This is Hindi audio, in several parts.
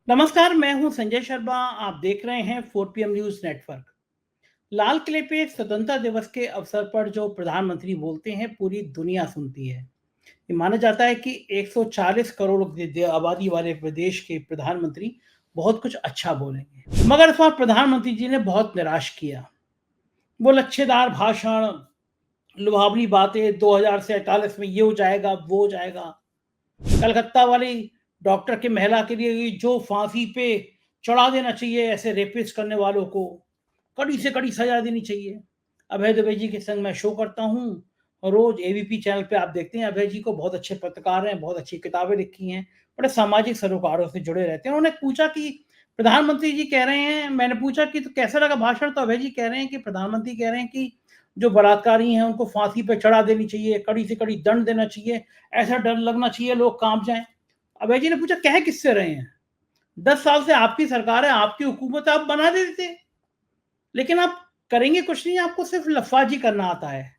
नमस्कार, मैं हूं संजय शर्मा। आप देख रहे हैं 4 PM न्यूज नेटवर्क। लाल किले पे स्वतंत्रता दिवस के अवसर पर जो प्रधानमंत्री बोलते हैं, पूरी दुनिया सुनती है। ये माना जाता है कि 140 करोड़ आबादी वाले प्रदेश के प्रधानमंत्री बहुत कुछ अच्छा बोलेंगे, मगर इस बार प्रधानमंत्री जी ने बहुत निराश किया। वो लच्छेदार भाषण, लुभावनी बातें, 2047 में ये हो जाएगा, वो हो जाएगा। कलकत्ता वाली डॉक्टर की महिला के लिए जो फांसी पे चढ़ा देना चाहिए, ऐसे रेपिस्ट करने वालों को कड़ी से कड़ी सजा देनी चाहिए। अभय दुबे जी के संग मैं शो करता हूँ, रोज एबीपी चैनल पे आप देखते हैं। अभय जी को बहुत अच्छे पत्रकार हैं, बहुत अच्छी किताबें लिखी हैं, बड़े सामाजिक सरोकारों से जुड़े रहते हैं। उन्होंने पूछा कि प्रधानमंत्री जी कह रहे हैं, मैंने पूछा कि तो कैसा लगा भाषण, तो अभय जी कह रहे हैं कि प्रधानमंत्री कह रहे हैं कि जो बलात्कारी हैं उनको फांसी पे चढ़ा देनी चाहिए, कड़ी से कड़ी दंड देना चाहिए, ऐसा डर लगना चाहिए लोग कांप जाएं। अभय जी ने पूछा कह किससे रहे हैं? 10 साल से आपकी सरकार है, आपकी हुकूमत है, आप बना देते, लेकिन आप करेंगे कुछ नहीं, आपको सिर्फ लफाजी करना आता है।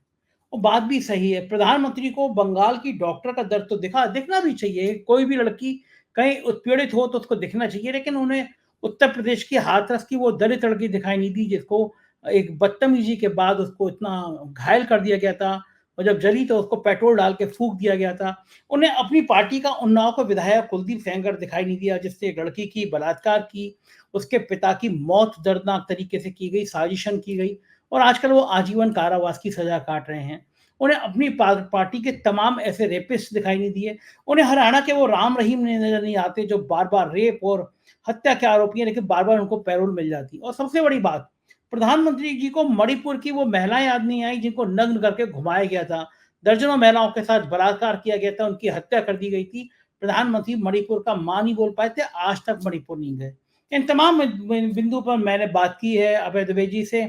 और बात भी सही है, प्रधानमंत्री को बंगाल की डॉक्टर का दर्द तो दिखना भी चाहिए। कोई भी लड़की कहीं उत्पीड़ित हो तो उसको दिखना चाहिए, लेकिन उन्हें उत्तर प्रदेश की हाथरस की वो दलित लड़की दिखाई नहीं दी, जिसको एक बदतमीजी के बाद उसको इतना घायल कर दिया गया था, और जब जली तो उसको पेट्रोल डाल के फूंक दिया गया था। उन्हें अपनी पार्टी का उन्नाव का विधायक कुलदीप सेंगर दिखाई नहीं दिया, जिससे एक लड़की की बलात्कार की, उसके पिता की मौत दर्दनाक तरीके से की गई, साजिशन की गई, और आजकल वो आजीवन कारावास की सजा काट रहे हैं। उन्हें अपनी पार्टी के तमाम ऐसे रेपिस्ट दिखाई नहीं दिए। उन्हें हरियाणा के वो राम रहीम नजर नहीं आते जो बार बार रेप और हत्या के आरोपी हैं, लेकिन बार बार उनको पैरोल मिल जाती। और सबसे बड़ी बात, प्रधानमंत्री जी को मणिपुर की वो महिलाएं याद नहीं आई जिनको नग्न करके घुमाया गया था, दर्जनों महिलाओं के साथ बलात्कार किया गया था, उनकी हत्या कर दी गई थी। प्रधानमंत्री मणिपुर का मान नहीं बोल पाए थे, आज तक मणिपुर नहीं गए। इन तमाम बिंदु पर मैंने बात की है अभय दुबे जी से।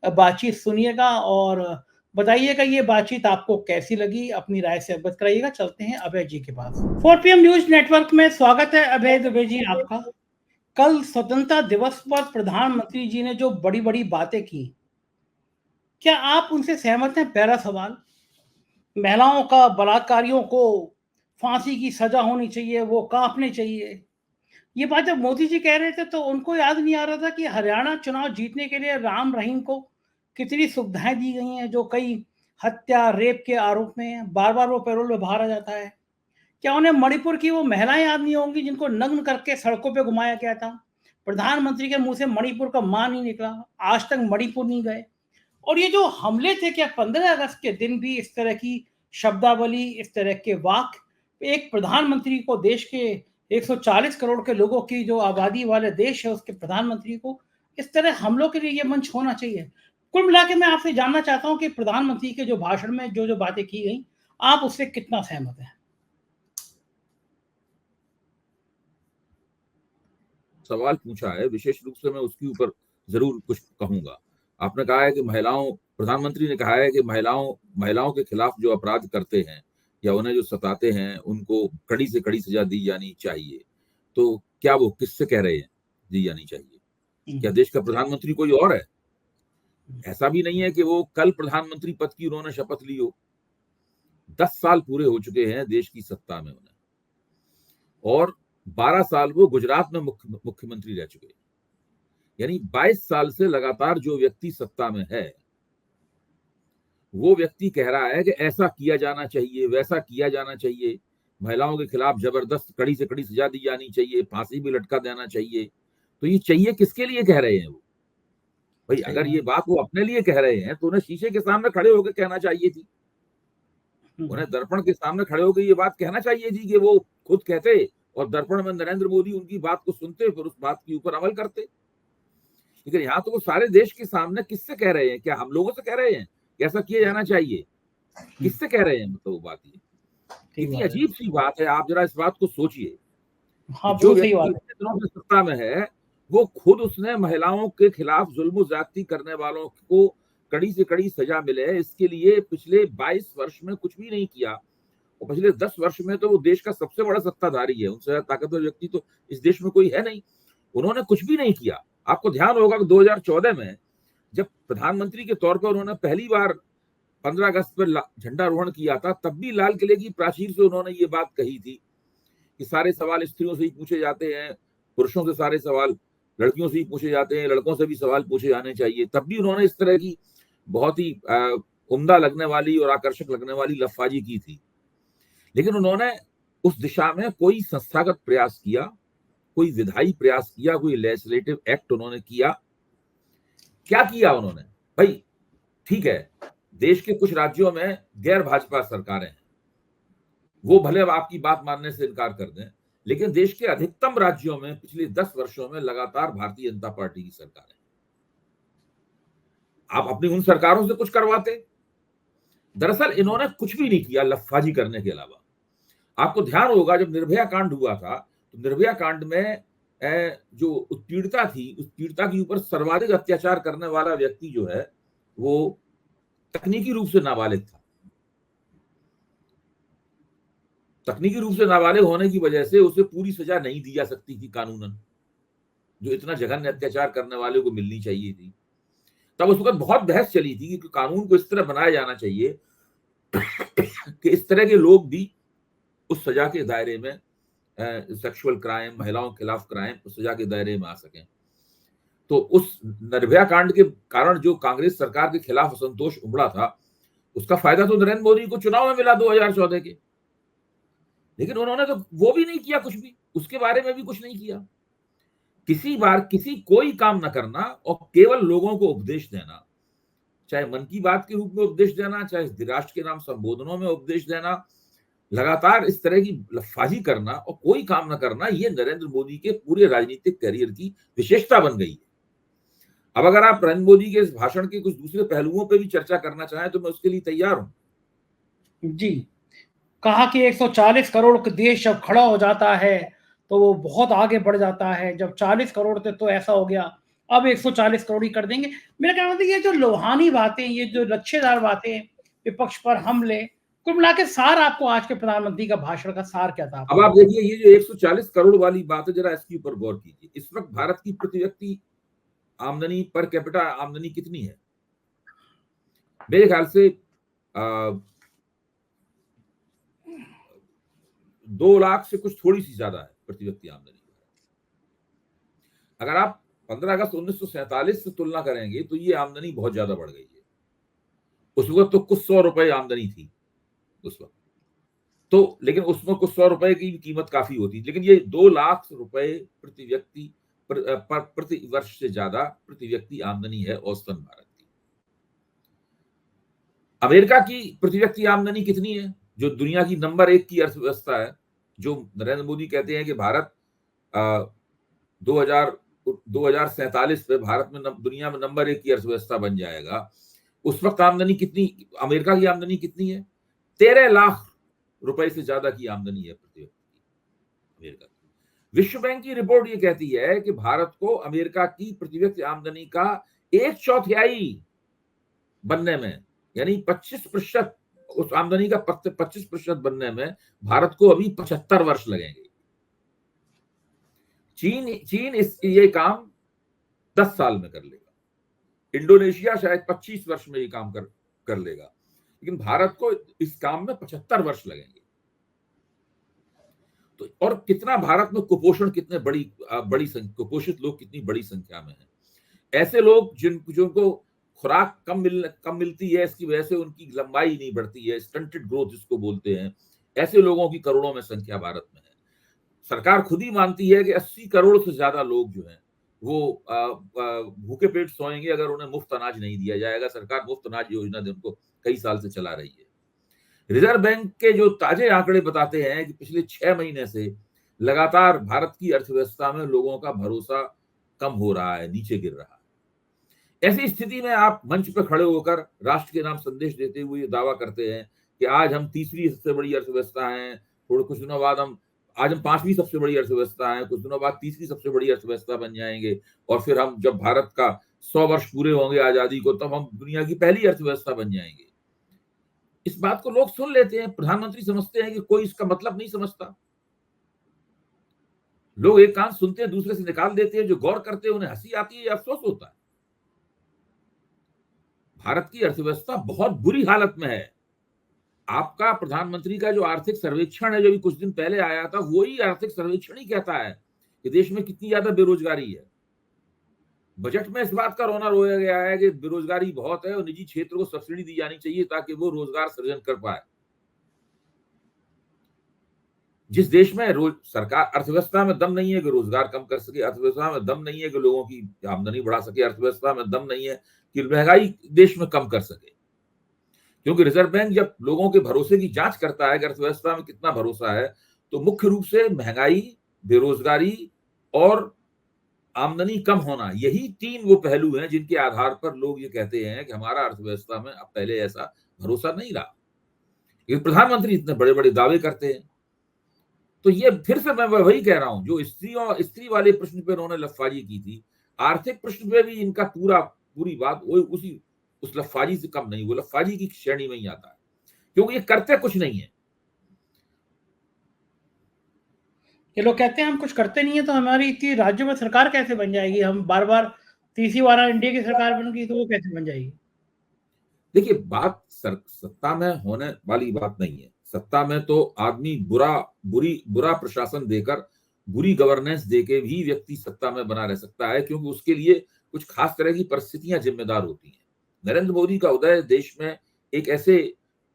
बातचीत सुनिएगा और बताइएगा ये बातचीत आपको कैसी लगी, अपनी राय से अवगत कराइएगा। चलते हैं अभय जी के पास। 4 PM न्यूज नेटवर्क में स्वागत है अभय दुबे जी आपका। कल स्वतंत्रता दिवस पर प्रधानमंत्री जी ने जो बड़ी बड़ी बातें की, क्या आप उनसे सहमत हैं? पहला सवाल, महिलाओं का, बलात्कारियों को फांसी की सजा होनी चाहिए, वो कांपने चाहिए। ये बात जब मोदी जी कह रहे थे तो उनको याद नहीं आ रहा था कि हरियाणा चुनाव जीतने के लिए राम रहीम को कितनी सुविधाएं दी गई हैं, जो कई हत्या रेप के आरोप में बार बार वो पैरोल में बाहर आ जाता है। क्या उन्हें मणिपुर की वो महिलाएं याद नहीं होंगी जिनको नग्न करके सड़कों पे घुमाया गया था? प्रधानमंत्री के मुंह से मणिपुर का मान नहीं निकला, आज तक मणिपुर नहीं गए। और ये जो हमले थे, क्या 15 अगस्त के दिन भी इस तरह की शब्दावली, इस तरह के वाक्य एक प्रधानमंत्री को, देश के 140 करोड़ के लोगों की जो आबादी वाले देश है उसके प्रधानमंत्री को इस तरह हमलों के लिए ये मंच होना चाहिए? कुल मिला के मैं आपसे जानना चाहता हूं कि प्रधानमंत्री के जो भाषण में जो जो बातें की गई, आप उससे कितना सहमत हैं? सवाल पूछा है, विशेष रूप से मैं उसके ऊपर जरूर कुछ कहूंगा। आपने कहा है कि प्रधानमंत्री ने कहा है कि महिलाओं के खिलाफ जो अपराध करते हैं या उन्हें जो सताते हैं उनको कड़ी से कड़ी सजा दी जानी चाहिए। तो क्या वो किससे कह रहे हैं दी जानी चाहिए? क्या देश का प्रधानमंत्री कोई और है? ऐसा भी नहीं है कि वो कल प्रधानमंत्री पद की उन्होंने शपथ ली हो। 10 साल पूरे हो चुके हैं देश की सत्ता में उन्हें, और 12 साल वो गुजरात में मुख्यमंत्री रह चुके हैं। यानी 22 साल से लगातार जो व्यक्ति सत्ता में है, वो व्यक्ति कह रहा है कि ऐसा किया जाना चाहिए, वैसा किया जाना चाहिए, महिलाओं के खिलाफ जबरदस्त कड़ी से कड़ी सजा दी जानी चाहिए, फांसी भी लटका देना चाहिए। तो ये चाहिए किसके लिए कह रहे हैं वो? भाई अगर ये बात वो अपने लिए कह रहे हैं तो उन्हें शीशे के सामने खड़े होकर कहना चाहिए थी। उन्हें दर्पण के सामने खड़े होकर ये बात कहना चाहिए थी कि वो खुद कहते और दर्पण में नरेंद्र मोदी उनकी बात को सुनते, फिर उस बात के ऊपर अमल करते। लेकिन यहाँ तो वो सारे देश के सामने किससे कह रहे हैं? क्या हम लोगों से कह रहे हैं कि ऐसा किया जाना चाहिए? किससे कह रहे हैं? मतलब वो बात ये कितनी अजीब सी बात है। आप जरा इस बात को सोचिए कि जो व्यक्ति इतने दिनों से सत्ता में है, वो खुद उसने महिलाओं के खिलाफ जुल्म ज्यादती करने वालों को कड़ी से कड़ी सजा मिले, इसके लिए पिछले 22 वर्ष में कुछ भी नहीं किया। और पिछले 10 वर्ष में तो वो देश का सबसे बड़ा सत्ताधारी है, उनसे ताकतवर व्यक्ति तो इस देश में कोई है नहीं। उन्होंने कुछ भी नहीं किया। आपको ध्यान होगा कि 2014 में जब प्रधानमंत्री के तौर पर उन्होंने पहली बार 15 अगस्त पर झंडारोहण किया था, तब भी लाल किले की प्राचीर से उन्होंने ये बात कही थी कि सारे सवाल स्त्रियों से ही पूछे जाते हैं, पुरुषों से सारे सवाल लड़कियों से ही पूछे जाते हैं, लड़कों से भी सवाल पूछे जाने चाहिए, तब भी उन्होंने इस तरह की बहुत ही उम्दा लगने वाली और आकर्षक लगने वाली लफाजी की थी। लेकिन उन्होंने उस दिशा में कोई संस्थागत प्रयास किया, कोई विधायी प्रयास किया, कोई लेजिस्लेटिव एक्ट उन्होंने किया? क्या किया उन्होंने? भाई ठीक है, देश के कुछ राज्यों में गैर भाजपा सरकारें हैं, वो भले अब आपकी बात मानने से इनकार कर दें, लेकिन देश के अधिकतम राज्यों में पिछले 10 वर्षों में लगातार भारतीय जनता पार्टी की सरकार है। आप अपनी उन सरकारों से कुछ करवाते? दरअसल इन्होंने कुछ भी नहीं किया लफाजी करने के अलावा। आपको ध्यान होगा जब निर्भया कांड हुआ था, तो निर्भया कांड में जो उत्पीड़िता थी, उस पीड़िता के ऊपर सर्वाधिक अत्याचार करने वाला व्यक्ति जो है वो तकनीकी रूप से नाबालिग था। तकनीकी रूप से नाबालिग होने की वजह से उसे पूरी सजा नहीं दी जा सकती थी कानूनन, जो इतना जघन्य अत्याचार करने वाले को मिलनी चाहिए थी। तब उस वक्त बहुत बहस चली थी कि कानून को इस तरह बनाया जाना चाहिए कि इस तरह के लोग भी उस सजा के दायरे में, सेक्सुअल क्राइम, महिलाओं के खिलाफ क्राइम, उस सजा के दायरे में आ सकें। तो उस निर्भया कांड के कारण जो कांग्रेस सरकार के खिलाफ असंतोष उमड़ा था, उसका फायदा तो नरेंद्र मोदी को चुनाव में मिला 2014 के। लेकिन उन्होंने तो वो भी नहीं किया, कुछ भी उसके बारे में भी कुछ नहीं किया। किसी बार किसी कोई काम न करना और केवल लोगों को उपदेश देना, चाहे मन की बात के रूप में उपदेश देना, चाहे राष्ट्र के नाम संबोधनों में उपदेश देना, लगातार इस तरह की लफाजी करना और कोई काम न करना, ये नरेंद्र मोदी के पूरे राजनीतिक करियर की विशेषता बन गई है। अब अगर आप नरेंद्र मोदी के इस भाषण के कुछ दूसरे पहलुओं पर भी चर्चा करना चाहें तो मैं उसके लिए तैयार हूं। जी, कहा कि 140 करोड़ का देश जब खड़ा हो जाता है तो वो बहुत आगे बढ़ जाता है। जब 40 करोड़ थे तो ऐसा हो गया, अब 140 करोड़ ही कर देंगे। मेरा कहना था ये जो लोहानी बातें, ये जो लच्छेदार बातें, विपक्ष पर हमले, कुल मिला के सार आपको आज के प्रधानमंत्री का भाषण का सार क्या था? अब आप देखिए ये जो 140 करोड़ वाली बात है, जरा इसके ऊपर गौर कीजिए। इस वक्त भारत की प्रति व्यक्ति आमदनी, पर कैपिटा आमदनी कितनी है? मेरे ख्याल से 2 लाख से कुछ थोड़ी सी ज्यादा है प्रति व्यक्ति आमदनी। अगर आप 15 अगस्त 1947 से तुलना करेंगे तो ये आमदनी बहुत ज्यादा बढ़ गई है। उस वक्त तो कुछ 100 रुपए आमदनी थी उस वक्त तो, लेकिन उसमें कुछ 100 रुपए की कीमत काफी होती, लेकिन ये 2 लाख रुपए प्रति व्यक्ति प्रति वर्ष से ज्यादा प्रति व्यक्ति आमदनी है औसतन भारत की। अमेरिका की प्रति व्यक्ति आमदनी कितनी है, जो दुनिया की नंबर 1 की अर्थव्यवस्था है, जो नरेंद्र मोदी कहते हैं कि भारत 2047 पे भारत में दुनिया में नंबर 1 की अर्थव्यवस्था बन जाएगा। उस वक्त आमदनी कितनी, अमेरिका की आमदनी कितनी है? 13 लाख रुपए से ज्यादा की आमदनी है प्रति व्यक्ति अमेरिका की। विश्व बैंक की रिपोर्ट ये कहती है कि भारत को अमेरिका की प्रति व्यक्ति आमदनी का 1/4 बनने में, यानी 25%, उस आमदनी का 25% बनने में भारत को अभी 75 वर्ष लगेंगे। चीन ये काम 10 साल में कर लेगा। इंडोनेशिया शायद 25 वर्ष में ये काम कर लेगा, लेकिन भारत को इस काम में 75 वर्ष लगेंगे। तो और कितना भारत में कुपोषण, कितने बड़ी कुपोषित लोग कितनी बड़ी संख्या में हैं। ऐसे लोग जिनको खुराक कम मिलती है, इसकी वजह से उनकी लंबाई नहीं बढ़ती है, स्टंटेड ग्रोथ जिसको बोलते हैं, ऐसे लोगों की करोड़ों में संख्या भारत में है। सरकार खुद ही मानती है कि 80 करोड़ से ज्यादा लोग जो हैं वो भूखे पेट सोएंगे अगर उन्हें मुफ्त अनाज नहीं दिया जाएगा। सरकार मुफ्त अनाज योजना उनको कई साल से चला रही है। रिजर्व बैंक के जो ताजे आंकड़े बताते हैं कि पिछले 6 महीने से लगातार भारत की अर्थव्यवस्था में लोगों का भरोसा कम हो रहा है, नीचे गिर रहा है। ऐसी स्थिति में आप मंच पर खड़े होकर राष्ट्र के नाम संदेश देते हुए दावा करते हैं कि आज हम तीसरी सबसे बड़ी अर्थव्यवस्था हैं, थोड़े कुछ दिनों बाद आज हम 5वीं सबसे बड़ी अर्थव्यवस्था है, कुछ दिनों बाद तीसरी सबसे बड़ी अर्थव्यवस्था बन जाएंगे, और फिर हम जब भारत का 100 वर्ष पूरे होंगे आजादी को, तब हम दुनिया की पहली अर्थव्यवस्था बन जाएंगे। इस बात को लोग सुन लेते हैं, प्रधानमंत्री समझते हैं कि कोई इसका मतलब नहीं समझता। लोग एक कान सुनते हैं, दूसरे से निकाल देते हैं। जो गौर करते हैं उन्हें हंसी आती है या अफसोस होता है। भारत की अर्थव्यवस्था बहुत बुरी हालत में है। आपका प्रधानमंत्री का जो आर्थिक सर्वेक्षण है, जो भी कुछ दिन पहले आया था, वही आर्थिक सर्वेक्षण ही कहता है कि देश में कितनी ज्यादा बेरोजगारी है। बजट में इस बात का रोना रोया गया है कि बेरोजगारी बहुत है और निजी क्षेत्र को सब्सिडी दी जानी चाहिए ताकि वो रोजगार सृजन कर पाए। जिस देश में रोज सरकार अर्थव्यवस्था में दम नहीं है कि रोजगार कम कर सके, अर्थव्यवस्था में दम नहीं है कि लोगों की आमदनी बढ़ा सके, अर्थव्यवस्था में दम नहीं है कि महंगाई देश में कम कर सके। क्योंकि रिजर्व बैंक जब लोगों के भरोसे की जांच करता है कि अर्थव्यवस्था में कितना भरोसा है, तो मुख्य रूप से महंगाई, बेरोजगारी और आमदनी कम होना, यही 3 वो पहलू हैं जिनके आधार पर लोग ये कहते हैं कि हमारा अर्थव्यवस्था में अब पहले ऐसा भरोसा नहीं रहा। ये प्रधानमंत्री इतने बड़े-बड़े दावे करते हैं। तो ये फिर से मैं वही कह रहा हूं, जो स्त्री वाले प्रश्न पे उन्होंने लफाजी की थी, आर्थिक प्रश्न पे भी इनका पूरी बात वो उस लफाजी से कम नहीं, वो लफाजी की श्रेणी में ही आता है, क्योंकि ये करते कुछ नहीं है। ये लोग कहते हैं हम कुछ करते नहीं है, तो हमारी इतनी राज्यों में सरकार कैसे बन जाएगी? हम बार-बार तीसरी बार एनडीए की सरकार बन गई तो वो कैसे बन जाएगी? देखिए, बात सत्ता में होने वाली बात नहीं है। सत्ता में तो आदमी बुरा प्रशासन देकर, बुरी गवर्नेंस देके भी व्यक्ति सत्ता में बना रह सकता है, क्योंकि उसके लिए कुछ खास तरह की परिस्थितियां जिम्मेदार होती हैं। नरेंद्र मोदी का उदय देश में एक ऐसे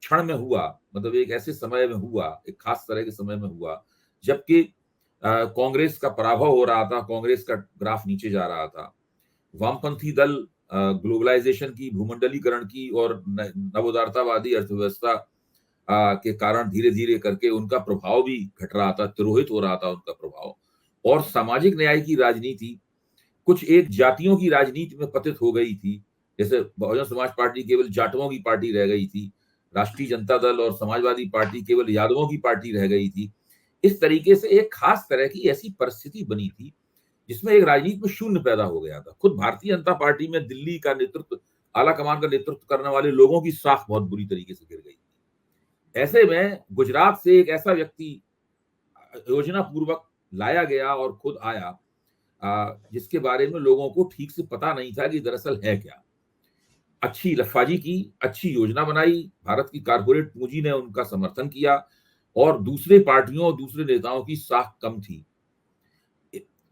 क्षण में हुआ, मतलब एक ऐसे समय में हुआ, एक खास तरह के समय में हुआ, जबकि कांग्रेस का पराभव हो रहा था, कांग्रेस का ग्राफ नीचे जा रहा था। वामपंथी दल ग्लोबलाइजेशन की, भूमंडलीकरण की और नवोदारतावादी अर्थव्यवस्था के कारण धीरे धीरे करके उनका प्रभाव भी घट रहा था, तिरोहित हो रहा था उनका प्रभाव, और सामाजिक न्याय की राजनीति कुछ एक जातियों की राजनीति में पतित हो गई थी। जैसे बहुजन समाज पार्टी केवल जाटवों की पार्टी रह गई थी, राष्ट्रीय जनता दल और समाजवादी पार्टी केवल यादवों की पार्टी रह गई थी। इस तरीके से एक खास तरह की ऐसी परिस्थिति बनी थी जिसमें एक राजनीति में शून्य पैदा हो गया था। खुद भारतीय जनता पार्टी में दिल्ली का नेतृत्व, आला कमान का नेतृत्व करने वाले लोगों की साख बहुत बुरी तरीके से गिर गई थी। ऐसे में गुजरात से एक ऐसा व्यक्ति योजना पूर्वक लाया गया और खुद आया, जिसके बारे में लोगों को ठीक से पता नहीं था कि दरअसल है क्या। अच्छी लफाजी की, अच्छी योजना बनाई, भारत की कारपोरेट पूंजी ने उनका समर्थन किया और दूसरे पार्टियों, दूसरे नेताओं की साख कम थी।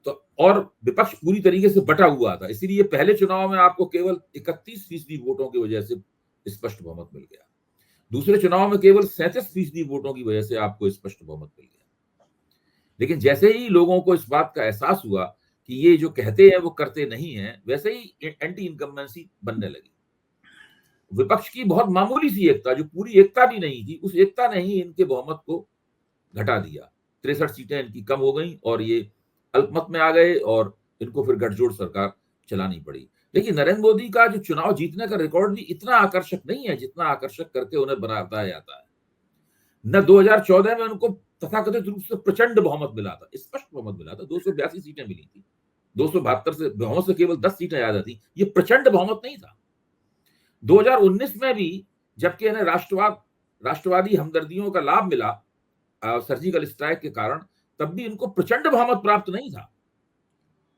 तो और विपक्ष पूरी तरीके से बटा हुआ था, इसीलिए पहले चुनाव में आपको केवल 31% वोटों की वजह से स्पष्ट बहुमत मिल गया। दूसरे चुनाव में केवल 37% वोटों की वजह से आपको स्पष्ट बहुमत मिल गया। लेकिन जैसे ही लोगों को इस बात का एहसास हुआ कि ये जो कहते हैं वो करते नहीं है, वैसे ही एंटी इनकम्बेंसी बनने लगी। विपक्ष की बहुत मामूली सी एकता, जो पूरी एकता भी नहीं थी, उस एकता ने ही इनके बहुमत को घटा दिया। 63 सीटें इनकी कम हो गई और ये अल्पमत में आ गए और इनको फिर गठजोड़ सरकार चलानी पड़ी। लेकिन नरेंद्र मोदी का जो चुनाव जीतने का रिकॉर्ड भी इतना आकर्षक नहीं है जितना आकर्षक करके उन्हें बताया जाता है। न 2014 में उनको तथाकथित रूप से प्रचंड बहुमत मिला था, स्पष्ट बहुमत मिला था, 282 सीटें मिली थी। 272 से बहुमत से केवल 10 सीटें ज्यादा थी, ये प्रचंड बहुमत नहीं था। 2019 में भी जबकि इन्हें राष्ट्रवादी हमदर्दियों का लाभ मिला सर्जिकल स्ट्राइक के कारण, तब भी इनको प्रचंड बहुमत प्राप्त नहीं था।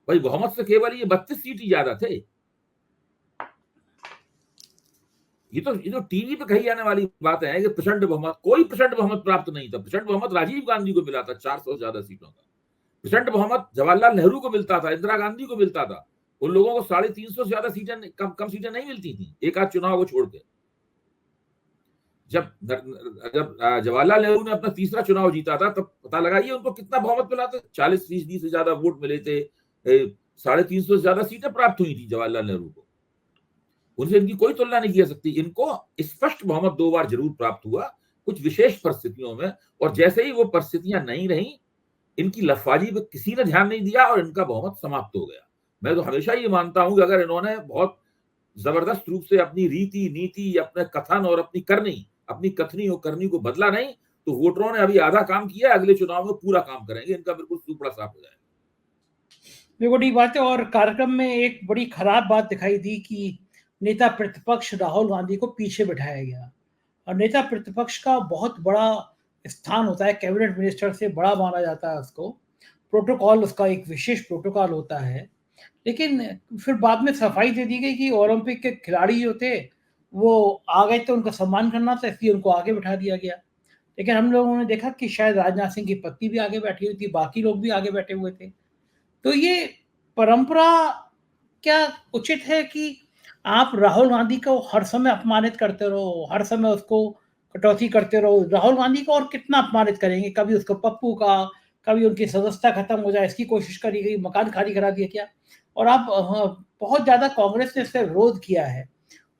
भाई, बहुमत से केवल ये 32 सीट ही ज्यादा थे। ये तो टीवी पे कही जाने वाली बात है कि प्रचंड बहुमत, कोई प्रचंड बहुमत प्राप्त नहीं था। प्रचंड बहुमत राजीव गांधी को मिला था 400 से ज्यादा सीटों का। प्रचंड बहुमत जवाहरलाल नेहरू को मिलता था, इंदिरा गांधी को मिलता था। उन लोगों को 350 से ज्यादा सीटें, कम सीटें नहीं मिलती थी, एक आध चुनाव को छोड़ के। जब जवाहरलाल नेहरू ने अपना तीसरा चुनाव जीता था, तब पता लगाइए उनको कितना बहुमत मिला था। 40% से ज्यादा वोट मिले थे, 350 से ज्यादा सीटें प्राप्त हुई थी जवाहरलाल नेहरू को। उनसे इनकी कोई तुलना नहीं की जा सकती। इनको स्पष्ट बहुमत 2 बार जरूर प्राप्त हुआ, कुछ विशेष परिस्थितियों में, और जैसे ही वो परिस्थितियां नहीं रही, इनकी लफाजी पे किसी ने ध्यान नहीं दिया और इनका बहुमत समाप्त हो गया। मैं तो हमेशा ये मानता हूं कि अगर इन्होंने बहुत जबरदस्त रूप से अपनी रीति नीति, अपने कथन और अपनी कथनी और करनी को बदला नहीं, तो वोटरों ने अभी आधा काम किया, अगले चुनाव में पूरा काम करेंगे, इनका बिल्कुल सुपड़ा साफ हो जाएगा। बिल्कुल ठीक बात है। और कार्यक्रम में एक बड़ी खराब बात दिखाई दी कि नेता प्रतिपक्ष राहुल गांधी को पीछे बिठाया गया, और नेता प्रतिपक्ष का बहुत बड़ा स्थान होता है, कैबिनेट मिनिस्टर से बड़ा माना जाता है उसको। प्रोटोकॉल, उसका एक विशेष प्रोटोकॉल होता है। लेकिन फिर बाद में सफाई दे दी गई कि ओलंपिक के खिलाड़ी जो थे वो आ गए थे, उनका सम्मान करना था, इसलिए उनको आगे बिठा दिया गया। लेकिन हम लोगों ने देखा कि शायद राजनाथ सिंह की पत्नी भी आगे बैठी हुई थी, बाकी लोग भी आगे बैठे हुए थे। तो ये परंपरा क्या उचित है कि आप राहुल गांधी को हर समय अपमानित करते रहो, हर समय उसको कटौती करते रहो? राहुल गांधी को और कितना अपमानित करेंगे? कभी उसको पप्पू का, कभी उनकी सदस्यता खत्म हो जाए इसकी कोशिश करी गई, मकान खाली करा दिया क्या? और आप बहुत ज़्यादा कांग्रेस ने इसका विरोध किया है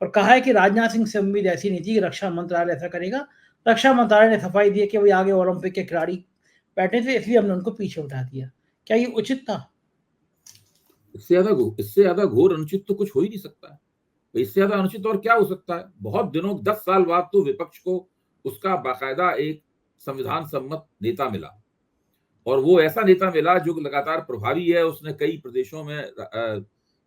और कहा है कि राजनाथ सिंह से उम्मीद ऐसी नहीं थी कि रक्षा मंत्रालय ऐसा करेगा। रक्षा मंत्रालय ने सफाई दी है कि भई आगे ओलंपिक के खिलाड़ी बैठे थे इसलिए हमने उनको पीछे हटा दिया। क्या ये उचित था? इससे ज्यादा घोर अनुचित तो कुछ हो ही नहीं सकता है। तो इससे ज्यादा अनुचित और क्या हो सकता है? बहुत दिनों 10 साल बाद तो विपक्ष को उसका बाकायदा एक संविधान सम्मत नेता मिला, और वो ऐसा नेता मिला जो लगातार प्रभावी है। उसने कई प्रदेशों में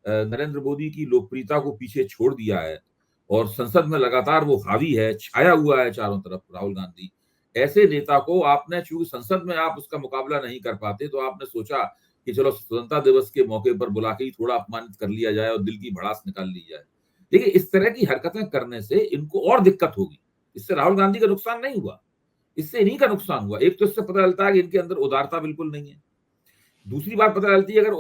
नरेंद्र मोदी की लोकप्रियता को पीछे छोड़ दिया है, और संसद में लगातार वो हावी है, छाया हुआ है चारों तरफ राहुल गांधी। ऐसे नेता को आपने, चूंकि संसद में आप उसका मुकाबला नहीं कर पाते, तो आपने सोचा कि चलो स्वतंत्रता दिवस के मौके पर बुला के ही थोड़ा अपमानित कर लिया जाए और दिल की भड़ास निकाल ली जाए। देखिए, इस तरह की हरकतें करने से इनको और दिक्कत होगी। इससे राहुल गांधी का नुकसान नहीं हुआ, इससे इन्हीं का नुकसान हुआ। एक तो इससे पता चलता है कि इनके अंदर उदारता बिल्कुल नहीं है। दूसरी बात पता चलती है, अगर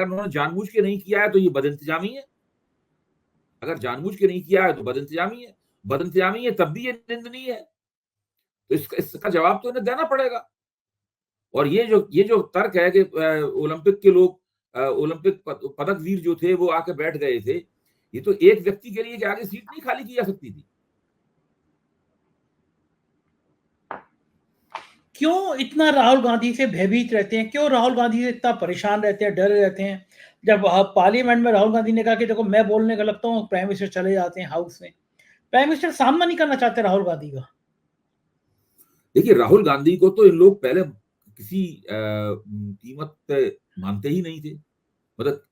उन्होंने जानबूझ के नहीं किया है तो ये बदइंतजामी है। अगर जानबूझ के नहीं किया है तो बदइंतजामी है। बदइंतजामी है तब भी ये निंदनीय है। तो इसका जवाब तो इन्हें देना पड़ेगा। और ये जो तर्क है कि ओलंपिक के लोग, ओलंपिक पदक वीर जो थे वो आके बैठ गए थे, ये तो एक व्यक्ति के लिए कि आगे सीट नहीं खाली की जा सकती थी। क्यों इतना राहुल गांधी से भयभीत रहते हैं? क्यों राहुल गांधी से इतना परेशान रहते हैं, डरे रहते हैं? जब पार्लियामेंट में राहुल गांधी ने कहा कि देखो मैं बोलने का लगता हूँ, प्राइम मिनिस्टर चले जाते हैं हाउस में। प्राइम मिनिस्टर सामना नहीं करना चाहते राहुल गांधी का। देखिए, राहुल गांधी को तो इन लोग पहले किसी कीमत पे मानते ही नहीं थे। मतलब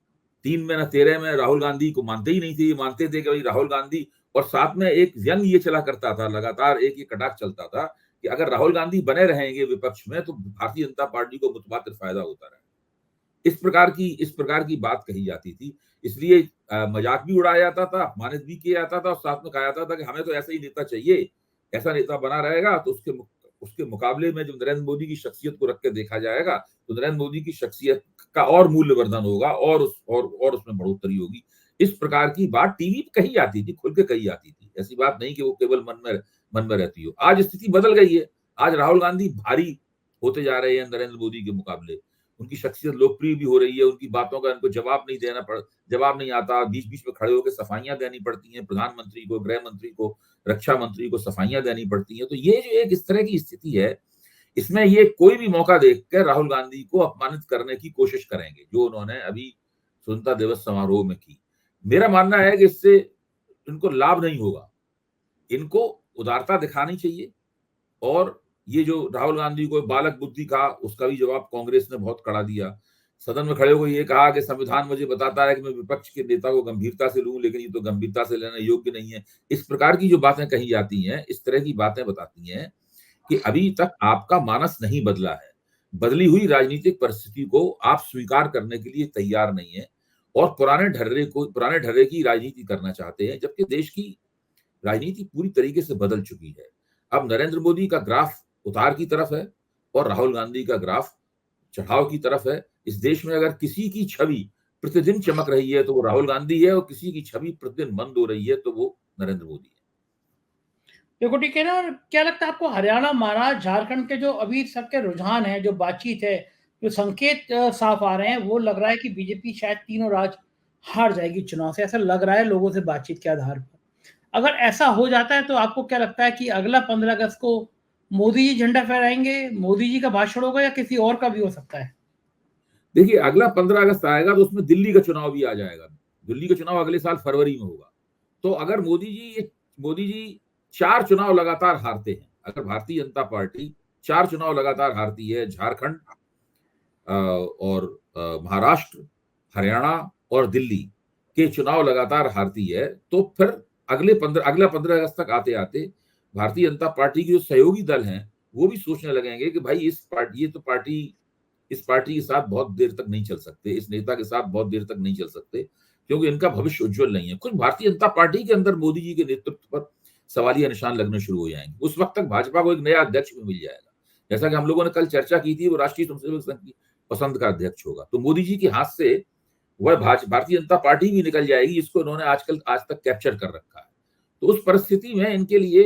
3 में ना 13 में राहुल गांधी को मानते ही नहीं थे। ये मानते थे कि भाई राहुल गांधी, और साथ में एक व्यंग ये चला करता था, लगातार एक ये कटाक्ष चलता था कि अगर राहुल गांधी बने रहेंगे विपक्ष में तो भारतीय जनता पार्टी को मुतबादिल फायदा होता रहेगा। इस प्रकार की बात कही जाती थी। इसलिए मजाक भी उड़ाया जाता था, अपमानित भी किया जाता था, और साथ में कहा जाता था कि हमें तो ऐसा ही नेता चाहिए, ऐसा नेता बना रहेगा तो उसके मुकाबले में जब नरेंद्र मोदी की शख्सियत को रख के देखा जाएगा तो नरेंद्र मोदी की शख्सियत का और मूल्यवर्धन होगा, और उसमें बढ़ोतरी होगी। इस प्रकार की बात टीवी पे कही जाती थी, खुल के कही जाती थी। ऐसी बात नहीं कि वो केवल मन में रहती हो। आज स्थिति बदल गई है। आज राहुल गांधी भारी होते जा रहे हैं नरेंद्र मोदी के मुकाबले। उनकी शख्सियत लोकप्रिय भी हो रही है, उनकी बातों का इनको जवाब नहीं आता, बीच-बीच में खड़े होकर सफाइयाँ देनी पड़ती हैं प्रधानमंत्री को, गृह मंत्री को, रक्षा मंत्री को सफाइयाँ देनी पड़ती हैं। तो ये जो एक इस तरह की स्थिति है, इसमें ये कोई भी मौका देख के राहुल गांधी को अपमानित करने की कोशिश करेंगे, जो उन्होंने अभी स्वतंत्रता दिवस समारोह में की। मेरा मानना है कि इससे इनको लाभ नहीं होगा। इनको उदारता दिखानी चाहिए, और ये जो राहुल गांधी को बालक बुद्धि कहा, उसका भी जवाब कांग्रेस ने बहुत कड़ा दिया। सदन में खड़े होकर ये कहा कि संविधान मुझे बताता है कि मैं विपक्ष के नेता को गंभीरता से लूं, लेकिन ये तो गंभीरता से लेने योग्य नहीं है। इस प्रकार की जो बातें कही जाती हैं, इस तरह की बातें बताती हैं कि अभी तक आपका मानस नहीं बदला है। बदली हुई राजनीतिक परिस्थिति को आप स्वीकार करने के लिए तैयार नहीं है, और पुराने ढर्रे की राजनीति करना चाहते हैं, जबकि देश की राजनीति पूरी तरीके से बदल चुकी है। अब नरेंद्र मोदी का ग्राफ उतार की तरफ है, और राहुल गांधी का ग्राफ चढ़ाव की तरफ है। इस देश में अगर किसी की छवि प्रतिदिन चमक रही है तो वो राहुल गांधी है, और किसी की छवि प्रतिदिन मंद हो रही है तो वो नरेंद्र मोदी है। देखो ठीक है ना। और क्या लगता है आपको हरियाणा, महाराष्ट्र, झारखंड के जो अभी तक के रुझान है, जो बातचीत है, जो संकेत साफ आ रहे हैं, वो लग रहा है कि बीजेपी शायद तीनों राज्य हार जाएगी चुनाव से। ऐसा लग रहा है लोगों से बातचीत के आधार पर। अगर ऐसा हो जाता है तो आपको क्या लगता है कि अगला 15 अगस्त को मोदी जी झंडा फहराएंगे, मोदी जी का भाषण होगा या किसी और का भी हो सकता है? देखिए, अगला 15 अगस्त आएगा तो उसमें दिल्ली का चुनाव भी आ जाएगा। दिल्ली का चुनाव अगले साल फरवरी में होगा। तो अगर मोदी जी 4 चुनाव लगातार हारते हैं, अगर भारतीय जनता पार्टी 4 चुनाव लगातार हारती है, झारखंड और महाराष्ट्र, हरियाणा और दिल्ली के चुनाव लगातार हारती है, तो फिर अगला 15 अगस्त तक आते-आते भारतीय जनता पार्टी के जो सहयोगी दल हैं, वो भी सोचने लगेंगे कि भाई इस पार्टी के साथ बहुत देर तक नहीं चल सकते, इस नेता के साथ बहुत देर तक नहीं चल सकते, क्योंकि इनका भविष्य उज्जवल नहीं है। कुछ भारतीय जनता पार्टी के अंदर मोदी जी के नेतृत्व पर सवालिया निशान लगने शुरू हो जाएंगे। उस वक्त तक भाजपा को एक नया अध्यक्ष भी मिल जाएगा। जैसा कि हम लोगों ने कल चर्चा की थी, वो राष्ट्रीय स्वयंसेवक संघ की पसंद का अध्यक्ष होगा, तो मोदी जी के हाथ से वह भारतीय जनता पार्टी भी निकल जाएगी, जिसको इन्होंने आज तक कैप्चर कर रखा है। तो उस परिस्थिति में इनके लिए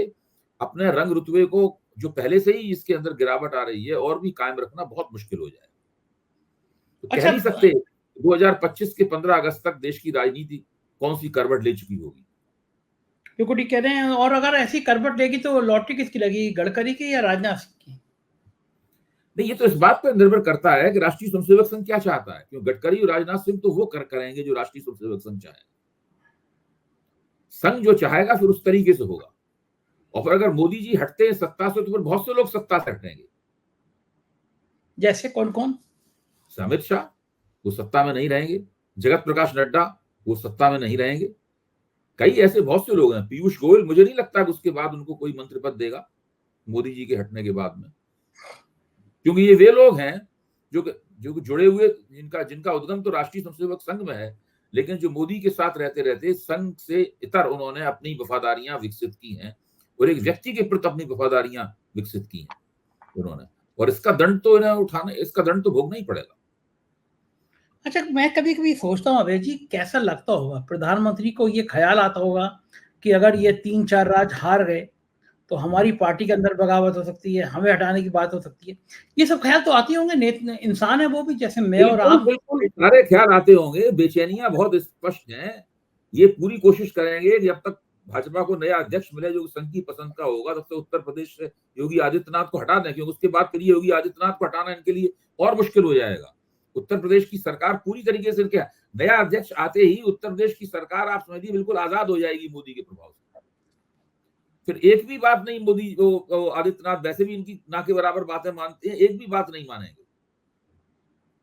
अपने रंग रुतबे को, जो पहले से ही इसके अंदर गिरावट आ रही है, और भी कायम रखना बहुत मुश्किल हो जाएगा। तो कह अच्छा, नहीं सकते 2025 के 15 अगस्त तक देश की राजनीति कौन सी करवट ले चुकी होगी। बिल्कुल ठीक कह रहे हैं। और अगर ऐसी करवट लेगी तो लॉटरी किसकी लगेगी, गडकरी की या राजनाथ सिंह की? नहीं, ये तो इस बात पर निर्भर करता है कि राष्ट्रीय स्वयंसेवक संघ क्या चाहता है, क्योंकि गडकरी और राजनाथ सिंह तो वो करेंगे जो राष्ट्रीय स्वयंसेवक संघ चाहे। संघ जो चाहेगा फिर उस तरीके से होगा। और फिर अगर मोदी जी हटते हैं सत्ता से, तो फिर बहुत से लोग सत्ता से हटेंगे। जैसे कौन कौन? अमित शाह, वो सत्ता में नहीं रहेंगे। जगत प्रकाश नड्डा, वो सत्ता में नहीं रहेंगे। कई ऐसे बहुत से लोग हैं। पीयूष गोयल, मुझे नहीं लगता कि उसके बाद उनको कोई मंत्री पद देगा मोदी जी के हटने के बाद में, क्योंकि ये वे लोग हैं जो जुड़े हुए, जिनका उद्गम तो राष्ट्रीय स्वयंसेवक संघ में है, लेकिन जो मोदी के साथ रहते रहते संघ से इतर उन्होंने अपनी वफादारियां विकसित की हैं, और एक व्यक्ति के प्रति अपनी वफादारियां विकसित की हैं उन्होंने, और इसका दंड तो भोगना ही पड़ेगा। अच्छा, मैं कभी-कभी सोचता हूँ अभय जी, कैसा लगता होगा प्रधानमंत्री को? ये ख्याल आता होगा कि अगर ये 3-4 राज्य हार गए, तो हमारी पार्टी के अंदर बगावत हो सकती है, हमें हटाने की बात हो सकती है। ये सब ख्याल तो आते होंगे, इंसान है वो भी, जैसे मैं और बिल्कुल, आप। बिल्कुल, सारे ख्याल आते होंगे। बेचैनियां बहुत स्पष्ट हैं। ये पूरी कोशिश करेंगे जब तक भाजपा को नया अध्यक्ष मिले जो संघ की पसंद का होगा, तब तक उत्तर प्रदेश से योगी आदित्यनाथ को हटा दें, क्योंकि उसके बाद फिर योगी आदित्यनाथ को हटाना इनके लिए और मुश्किल हो जाएगा। उत्तर प्रदेश की सरकार पूरी तरीके से, क्या नया अध्यक्ष आते ही उत्तर प्रदेश की सरकार, आप समझिए, बिल्कुल आजाद हो जाएगी मोदी के प्रभाव से। फिर एक भी बात नहीं, मोदी आदित्यनाथ वैसे भी इनकी ना के बराबर बातें मानते हैं, एक भी बात नहीं मानेंगे।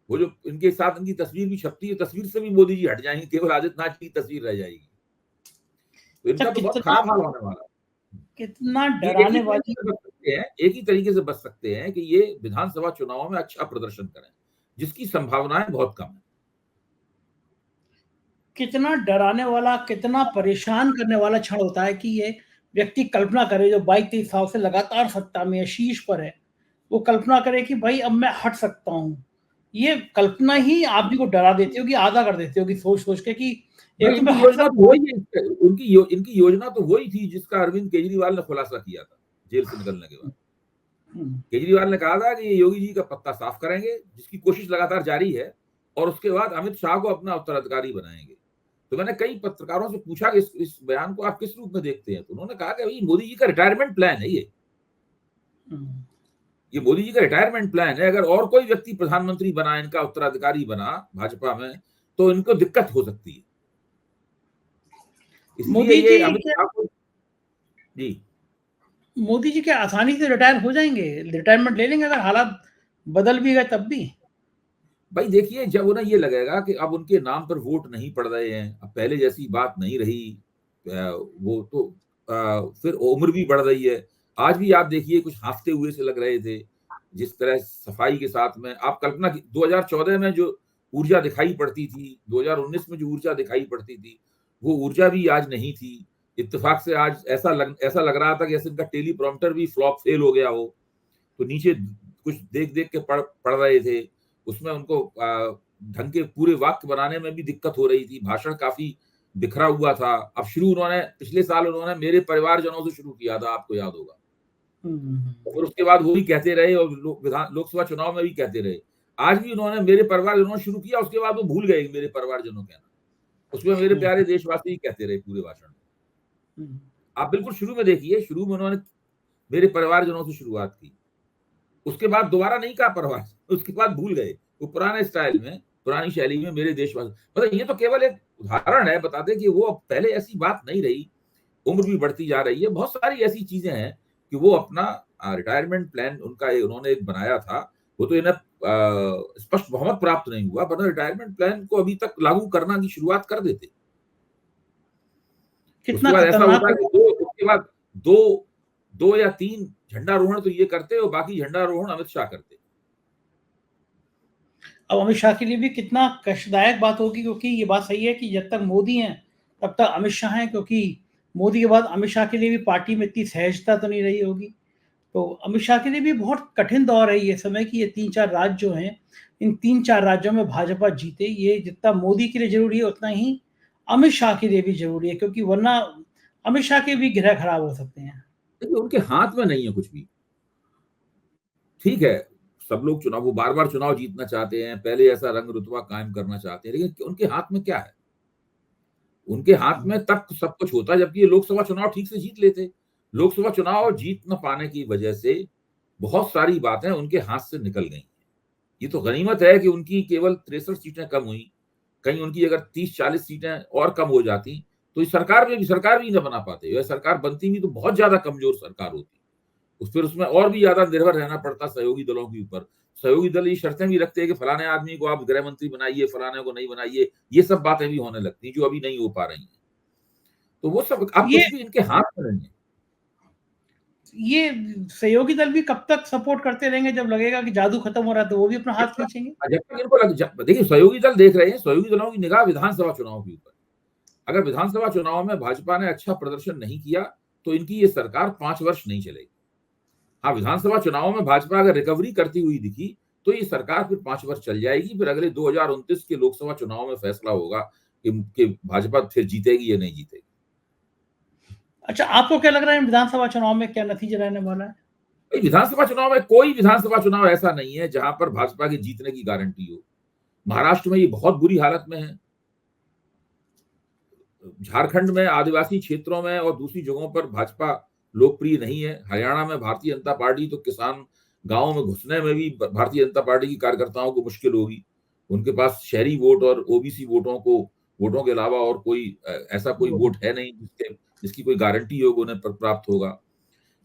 वो जो इनके साथ इनकी तस्वीर भी छपती है, तस्वीर से भी मोदी जी हट जाएंगे, केवल आदित्यनाथ की तस्वीर रह जाएगी। तो इनका तो बहुत खराब हाल होने वाला है। कितना ये एक ही डराने तरीके वाली से बच सकते हैं, एक ही तरीके से बच सकते हैं कि ये विधानसभा चुनावों में अच्छा प्रदर्शन करें, जिसकी संभावनाएं बहुत कम है। कितना डराने वाला, कितना परेशान करने वाला क्षण होता है कि ये व्यक्ति कल्पना करे, जो 22-23 साल से लगातार सत्ता में है, शीर्ष पर है, वो कल्पना करे कि भाई अब मैं हट सकता हूँ। ये कल्पना ही आदमी को डरा देती होगी, आधा कर देती होगी सोच-सोच के कि एक भाई तो मैं इनकी हट योजना सकता तो हूँ। वही है, इनकी योजना तो वही थी जिसका अरविंद केजरीवाल ने खुलासा किया था जेल से निकलने के बाद। केजरीवाल ने कहा था कि ये योगी जी का पत्ता साफ करेंगे, जिसकी कोशिश लगातार जारी है, और उसके बाद अमित शाह को अपना उत्तराधिकारी बनाएंगे। तो मैंने कई पत्रकारों से पूछा कि इस बयान को आप किस रूप में देखते हैं, तो उन्होंने कहा कि भाई मोदी जी का रिटायरमेंट प्लान है ये मोदी जी का रिटायरमेंट प्लान है। अगर और कोई व्यक्ति प्रधानमंत्री बना, इनका उत्तराधिकारी बना भाजपा में, तो इनको दिक्कत हो सकती है। इसलिए मोदी ये जी अमित क्या शाह को, जी मोदी जी क्या आसानी से रिटायर हो जाएंगे? रिटायरमेंट ले लेंगे अगर हालात बदल भी गए तब भी? भाई देखिए, जब उन्हें ये लगेगा कि अब उनके नाम पर वोट नहीं पड़ रहे हैं, अब पहले जैसी बात नहीं रही, वो तो फिर उम्र भी बढ़ रही है। आज भी आप देखिए कुछ हाँफते हुए से लग रहे थे, जिस तरह सफाई के साथ में आप कल्पना की 2014 में जो ऊर्जा दिखाई पड़ती थी, 2019 में जो ऊर्जा दिखाई पड़ती थी, वो ऊर्जा भी आज नहीं थी। इत्तेफाक से आज ऐसा लग रहा था कि जैसे इनका टेलीप्रॉम्प्टर भी फ्लॉप फेल हो गया हो, तो नीचे कुछ देख देख के पढ़ रहे थे। उसमें उनको ढंग के पूरे वाक्य बनाने में भी दिक्कत हो रही थी, भाषण काफी बिखरा हुआ था। अब पिछले साल उन्होंने मेरे परिवारजनों से शुरू किया था, आपको याद होगा, और उसके बाद वो भी कहते रहे, और लोकसभा चुनाव में भी कहते रहे। आज भी उन्होंने मेरे परिवारजनों शुरू किया, उसके बाद वो भूल गए मेरे परिवारजनों कहना। उसमें मेरे प्यारे देशवासी ही कहते रहे पूरे भाषण में। आप बिल्कुल शुरू में देखिए, शुरू में उन्होंने मेरे परिवारजनों से शुरुआत की, उसके बाद दोबारा नहीं कहा परिवार, उसके बाद भूल गए। वो पुराने स्टाइल में, पुरानी शैली में मेरे देशवासी, मतलब ये तो केवल एक उदाहरण है, बताते कि वो पहले ऐसी बात नहीं रही। उम्र भी बढ़ती जा रही है, बहुत सारी ऐसी चीजें हैं कि वो अपना रिटायरमेंट प्लान उन्होंने एक बनाया था। वो तो इन्हें स्पष्ट बहुमत प्राप्त नहीं हुआ, वरना रिटायरमेंट प्लान को अभी तक लागू करना की शुरुआत कर देते। कितना उसके बाद ऐसा खतरनाक होता हो। कि उसके बाद दो या 3 झंडारोहण तो ये करते, और बाकी झंडारोहण अमित शाह करते। अब अमित शाह के लिए भी कितना कष्टदायक बात होगी, क्योंकि ये बात सही है कि जब तक मोदी हैं तब तक अमित शाह हैं, क्योंकि मोदी के बाद अमित शाह के लिए भी पार्टी में इतनी सहजता तो नहीं रही होगी। तो अमित शाह के लिए भी बहुत कठिन दौर है ये समय कि ये 3-4 राज्य जो हैं, इन 3-4 राज्यों में भाजपा जीते। ये जितना मोदी के लिए ज़रूरी है, उतना ही अमित शाह के लिए भी ज़रूरी है, क्योंकि वरना अमित शाह के भी ग्रह खराब हो सकते हैं। देखिए, उनके हाथ में नहीं है कुछ भी। ठीक है, सब लोग चुनाव वो बार-बार चुनाव जीतना चाहते हैं, पहले ऐसा रंग-रुतबा कायम करना चाहते हैं, लेकिन उनके हाथ में क्या है? उनके हाथ में तब सब कुछ होता जबकि ये लोकसभा चुनाव ठीक से जीत लेते। लोकसभा चुनाव जीत न पाने की वजह से बहुत सारी बातें उनके हाथ से निकल गई। ये तो गनीमत है कि उनकी केवल 63 सीटें कम हुई। कहीं उनकी अगर 30-40 सीटें और कम हो जाती, तो इस सरकार भी ना बना पाते। यह सरकार बनती भी तो बहुत ज़्यादा कमज़ोर सरकार होती। फिर उसमें और भी ज़्यादा निर्भर रहना पड़ता सहयोगी दलों के ऊपर। सहयोगी दल ये शर्तें भी रखते हैं कि फलाने आदमी को आप गृह मंत्री बनाइए, फलाने को नहीं बनाइए। ये सब बातें भी होने लगती, जो अभी नहीं हो पा रही हैं। तो वो सब अब ये कुछ भी इनके हाथ में नहीं है। ये सहयोगी दल भी कब तक सपोर्ट करते रहेंगे, जब लगेगा कि जादू खत्म हो रहा है, तो वो भी अपना जब हाथ तक खींचेंगे? जब तक इनको देखिए सहयोगी दल देख रहे हैं, सहयोगी दलों की निगाह विधानसभा चुनाव के ऊपर। अगर विधानसभा चुनाव में भाजपा ने अच्छा प्रदर्शन नहीं किया, तो इनकी ये सरकार 5 वर्ष नहीं चलेगी। हाँ, विधानसभा चुनाव में भाजपा अगर रिकवरी करती हुई दिखी, तो ये सरकार फिर 5 वर्ष चल जाएगी। फिर अगले 2029 के लोकसभा चुनाव में फैसला होगा कि भाजपा फिर जीतेगी या नहीं जीतेगी। अच्छा, आपको क्या लग रहा है विधानसभा चुनाव में क्या नतीजा रहने वाला है? विधानसभा चुनाव में कोई विधानसभा चुनाव ऐसा नहीं है जहां पर भाजपा के जीतने की गारंटी हो। महाराष्ट्र में ये बहुत बुरी हालत में है। झारखंड में आदिवासी क्षेत्रों में और दूसरी जगहों पर भाजपा लोकप्रिय नहीं है। हरियाणा में भारतीय जनता पार्टी तो किसान गांवों में घुसने में भी भारतीय जनता पार्टी की कार्यकर्ताओं को मुश्किल होगी। उनके पास शहरी वोट और ओबीसी वोटों के अलावा और कोई ऐसा कोई वोट है नहीं जिसकी कोई गारंटी हो उन्हें प्राप्त होगा।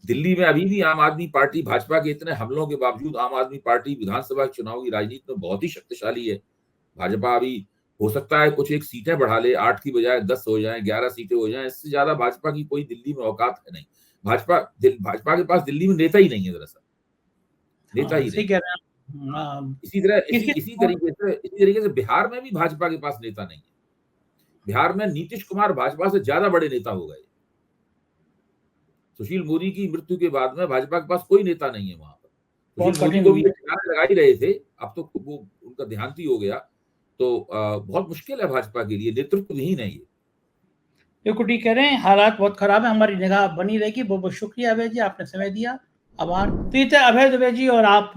दिल्ली में अभी भी आम आदमी पार्टी भाजपा के इतने हमलों के बावजूद आम आदमी पार्टी विधानसभा चुनाव की राजनीति में बहुत ही शक्तिशाली है। भाजपा अभी हो सकता है कुछ एक सीटें बढ़ा ले, 8 की बजाय 10 हो जाएं, 11 सीटें हो जाएं। इससे ज्यादा भाजपा की कोई दिल्ली में औकात है नहीं। भाजपा के पास दिल्ली में नेता ही नहीं है। दरअसल नेता हाँ, ही सही नहीं। कह रहे हैं आप। किसी इसी तरीके से बिहार में भी भाजपा के पास नेता नहीं है। बिहार में नीतीश कुमार भाजपा से ज्यादा बड़े नेता हो गए। सुशील मोदी की मृत्यु के बाद में भाजपा के पास कोई नेता नहीं है वहां पर। बहुत सुशील मोदी कठिन को भी ये ठिकाने लगा ही रहे थे, अब तो वो उनका देहांत ही हो गया। तो बहुत मुश्किल है भाजपा के लिए, नेतृत्व विहीन है ये। बिल्कुल ठीक कह रहे हैं, हालात बहुत खराब है, हमारी निगाह बनी रहेगी। बहुत बहुत शुक्रिया अभय जी, आपने समय दिया। आभार। तो ये थे अभय दुबे जी, और आप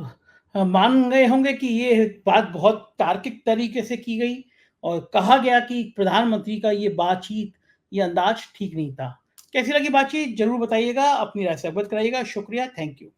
मान गए होंगे कि ये बात बहुत तार्किक तरीके से की गई और कहा गया कि प्रधानमंत्री का ये बातचीत, ये अंदाज ठीक नहीं था। कैसी लगी बातचीत जरूर बताइएगा, अपनी राय से अवगत कराइएगा। शुक्रिया, थैंक यू।